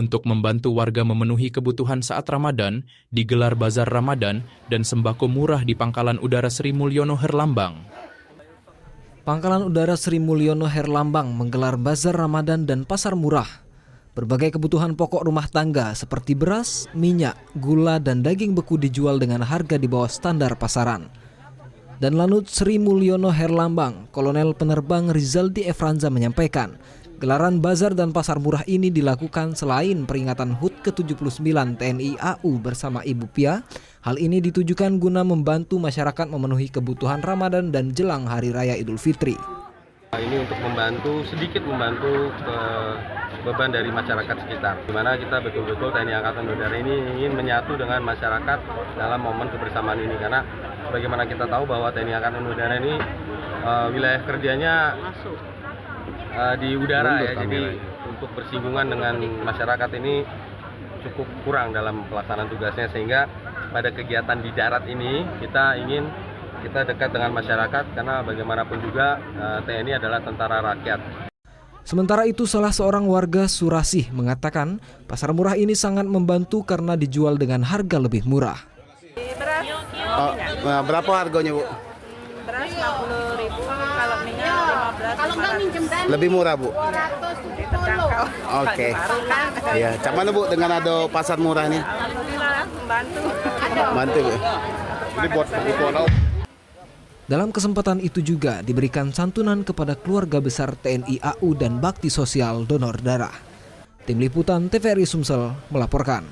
Untuk membantu warga memenuhi kebutuhan saat Ramadan, digelar Bazar Ramadan dan sembako murah di Pangkalan Udara Sri Mulyono Herlambang. Pangkalan Udara Sri Mulyono Herlambang menggelar Bazar Ramadan dan Pasar Murah. Berbagai kebutuhan pokok rumah tangga seperti beras, minyak, gula, dan daging beku dijual dengan harga di bawah standar pasaran. Dan Lanut Sri Mulyono Herlambang, Kolonel Penerbang Rizaldi Efranza menyampaikan, gelaran bazar dan pasar murah ini dilakukan selain peringatan HUT ke-79 TNI AU bersama Ibu Pia. Hal ini ditujukan guna membantu masyarakat memenuhi kebutuhan Ramadan dan jelang Hari Raya Idul Fitri. Ini untuk sedikit membantu beban dari masyarakat sekitar, di mana kita betul-betul TNI Angkatan Udara ini ingin menyatu dengan masyarakat dalam momen kebersamaan ini, karena bagaimana kita tahu bahwa TNI Angkatan Udara ini wilayah kerjanya di udara ya, jadi untuk bersinggungan dengan masyarakat ini cukup kurang dalam pelaksanaan tugasnya, sehingga pada kegiatan di darat ini kita dekat dengan masyarakat, karena bagaimanapun juga TNI adalah tentara rakyat. Sementara itu, salah seorang warga Surasih mengatakan pasar murah ini sangat membantu karena dijual dengan harga lebih murah. Berapa harganya, Bu? Beras 60.000, kalau minyak 15. Kalau nggak minjem dan lebih murah, Bu? 210. Oke. Iya, cuman Bu dengan ada pasar murah ini? Alhamdulillah membantu. Bantu, Bu. Ini buat kebutuhan. Dalam kesempatan itu juga diberikan santunan kepada keluarga besar TNI AU dan bakti sosial donor darah. Tim Liputan TVRI Sumsel melaporkan.